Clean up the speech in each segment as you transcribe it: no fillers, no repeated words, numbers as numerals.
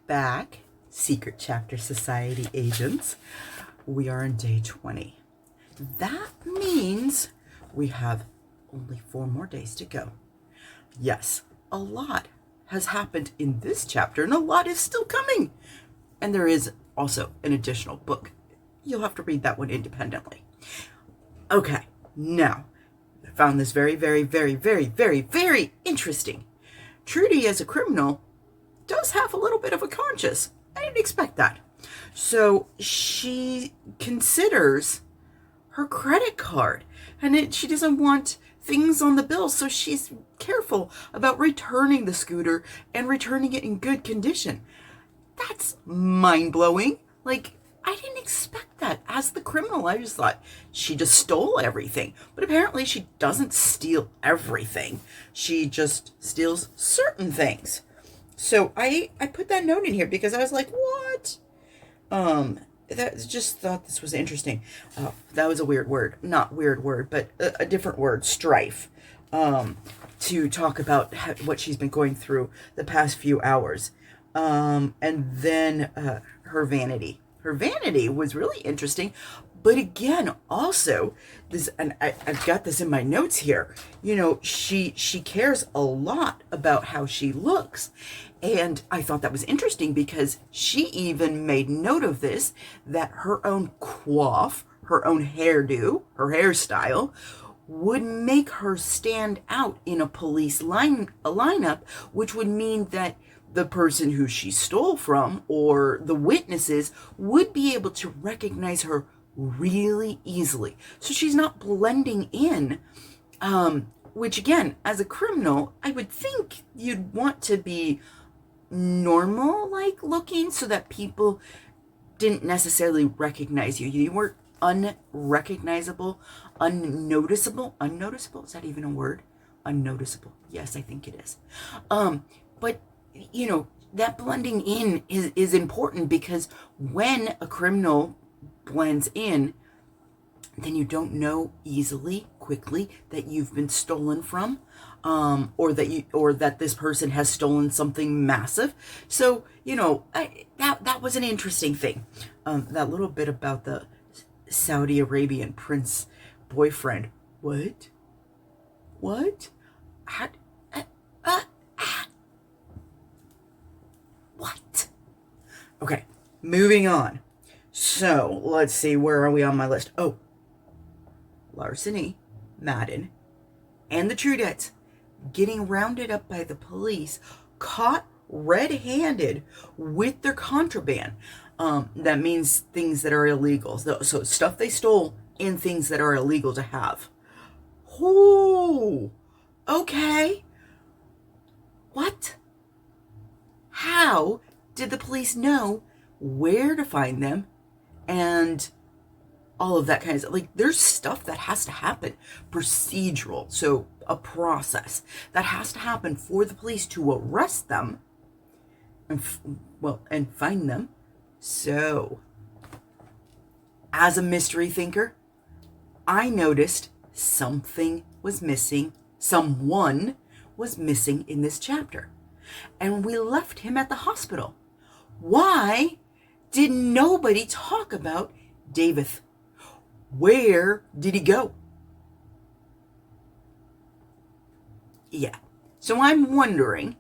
back, Secret Chapter Society agents. We are on day 20. That means we have only 4 more days to go. Yes, a lot has happened in this chapter, and a lot is still coming. And there is also an additional book. You'll have to read that one independently. Okay, now, I found this very, very, very, very, very, very interesting. Trude, as a criminal, does have a little bit of a conscience. I didn't expect that. So she considers her credit card, and she doesn't want things on the bill, so she's careful about returning the scooter and returning it in good condition. That's mind-blowing. Like, I didn't expect that. As the criminal, I just thought she just stole everything. But apparently she doesn't steal everything. She just steals certain things. So I put that note in here because I was like, what? Just thought this was interesting. That was a weird word. Not weird word, but a different word, strife. To talk about what she's been going through the past few hours. And then her vanity. Her vanity was really interesting. But again, also, this, and I've got this in my notes here, you know, she cares a lot about how she looks. And I thought that was interesting because she even made note of this, that her own coif, her own hairdo, her hairstyle, would make her stand out in a police lineup, which would mean that the person who she stole from or the witnesses would be able to recognize her really easily. So she's not blending in, which again, as a criminal, I would think you'd want to be normal-like looking so that people didn't necessarily recognize you. You weren't unrecognizable, unnoticeable. Unnoticeable? Is that even a word? Unnoticeable. Yes, I think it is. But you know, that blending in is important because when a criminal blends in, then you don't know quickly that you've been stolen from, or that this person has stolen something massive. So, you know, that was an interesting thing. That little bit about the Saudi Arabian prince boyfriend. What? What? What? Okay, moving on. So, let's see, where are we on my list? Oh, Larceny, Madden, and the Trudettes getting rounded up by the police, caught red-handed with their contraband. That means things that are illegal. So stuff they stole and things that are illegal to have. Oh, okay. What? How did the police know where to find them and all of that kind of stuff? Like, there's stuff that has to happen, procedural, so a process that has to happen for the police to arrest them and find them. So, as a mystery thinker, I noticed something was missing. Someone was missing in this chapter. And we left him at the hospital. Why did nobody talk about Dafydd? Where did he go? Yeah. So I'm wondering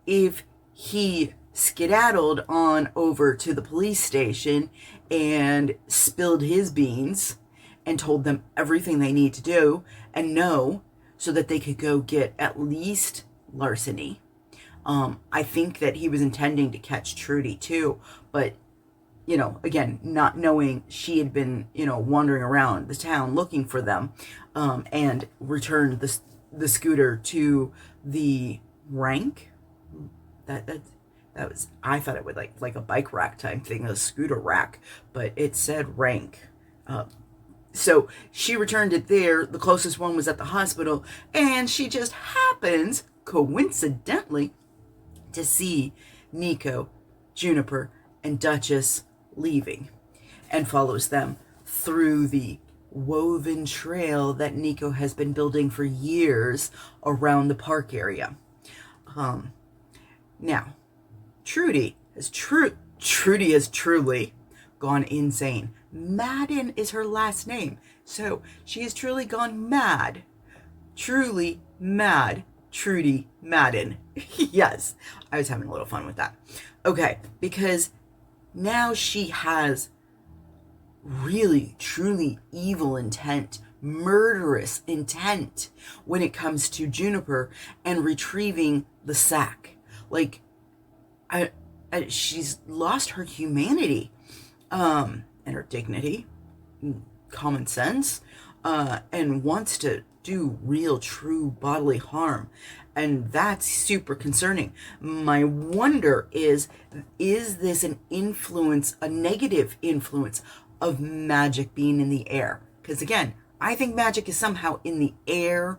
if he skedaddled on over to the police station and spilled his beans and told them everything they need to do and know so that they could go get at least Larceny. I think that he was intending to catch Trude too, but, you know, again, not knowing she had been, you know, wandering around the town looking for them, and returned the scooter to the rank. That was, I thought it would like a bike rack type thing, a scooter rack, but it said rank. So she returned it there. The closest one was at the hospital, and she just happens, coincidentally, to see Nico, Juniper, and Duchess leaving, and follows them through the woven trail that Nico has been building for years around the park area. Now, Trude Trudy has truly gone insane. Madden is her last name. So she has truly gone mad. Truly mad. Trude Madden. Yes, I was having a little fun with that. Okay, because now she has really, truly evil intent, murderous intent when it comes to Juniper and retrieving the sack. Like, she's lost her humanity, and her dignity, common sense, and wants to do real, true bodily harm. And that's super concerning. My wonder is this an influence, a negative influence of magic being in the air? Because again, I think magic is somehow in the air.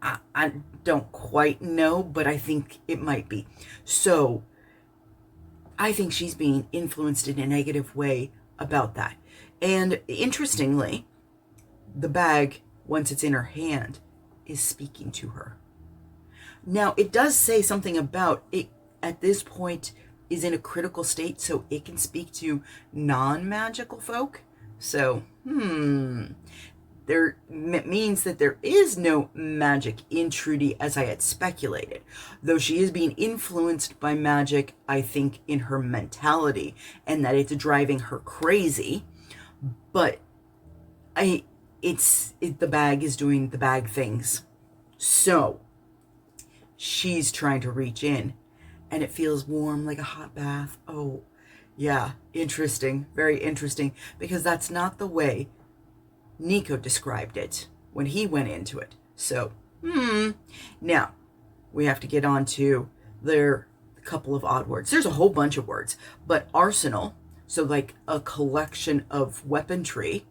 I don't quite know, but I think it might be. So I think she's being influenced in a negative way about that. And interestingly, the bag, once it's in her hand, is speaking to her. Now, it does say something about it at this point is in a critical state, so it can speak to non-magical folk. So, it means that there is no magic in Trudy as I had speculated. Though she is being influenced by magic, I think, in her mentality, and that it's driving her crazy. But the bag is doing the bag things. So she's trying to reach in, and it feels warm like a hot bath. Oh, yeah, interesting, very interesting, because that's not the way Nico described it when he went into it. So, now we have to get on to their couple of odd words. There's a whole bunch of words, but arsenal, so like a collection of weaponry,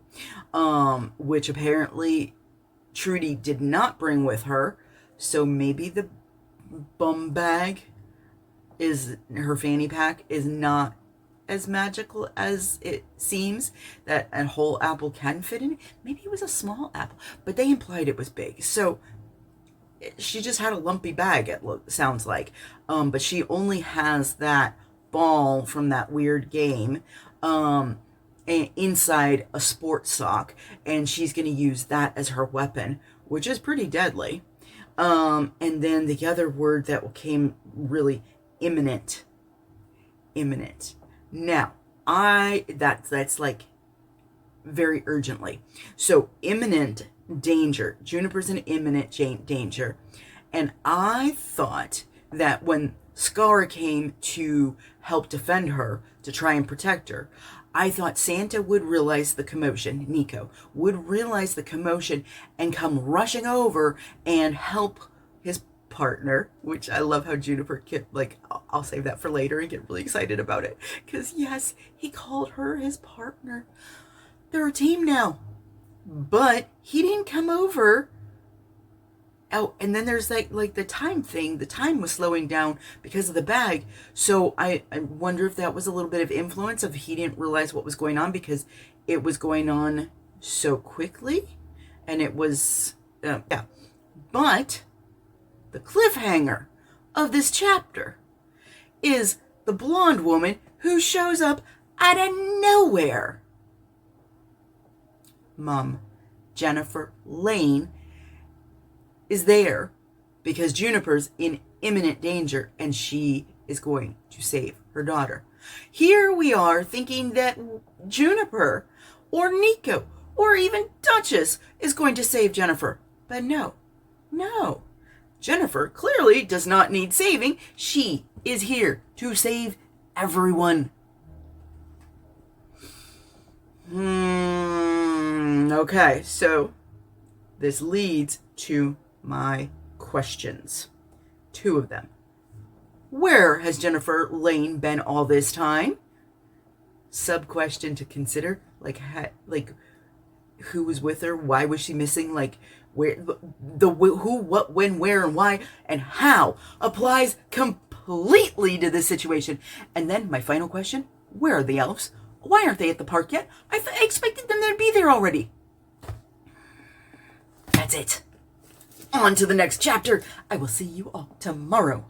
which apparently Trudy did not bring with her. So maybe the bum bag is, her fanny pack is not as magical as it seems, that a whole apple can fit in. Maybe it was a small apple, but they implied it was big. So she just had a lumpy bag, it sounds like. But she only has that ball from that weird game inside a sports sock, and she's going to use that as her weapon, which is pretty deadly. And then the other word that came really imminent. Now, that's like very urgently. So imminent danger. Juniper's in imminent danger. And I thought that when Scar came to help defend her, to try and protect her, I thought Santa would realize the commotion, Nico would realize the commotion and come rushing over and help his partner, which I love how Juniper kept, like, I'll save that for later and get really excited about it. Because yes, he called her his partner. They're a team now. But he didn't come over. Oh, and then there's like the time thing. The time was slowing down because of the bag. So I wonder if that was a little bit of influence of he didn't realize what was going on because it was going on so quickly. And it was, yeah. But the cliffhanger of this chapter is the blonde woman who shows up out of nowhere. Mom, Jennifer Lane, is there because Juniper's in imminent danger and she is going to save her daughter. Here we are thinking that Juniper or Nico or even Duchess is going to save Jennifer. But no. Jennifer clearly does not need saving. She is here to save everyone. Okay, so this leads to my questions. 2 of them. Where has Jennifer Lane been all this time? Sub-question to consider, like who was with her? Why was she missing? Like where the who, what, when, where, and why, and how applies completely to this situation. And then my final question: where are the elves? Why aren't they at the park yet? I expected them to be there already. That's it. On to the next chapter. I will see you all tomorrow.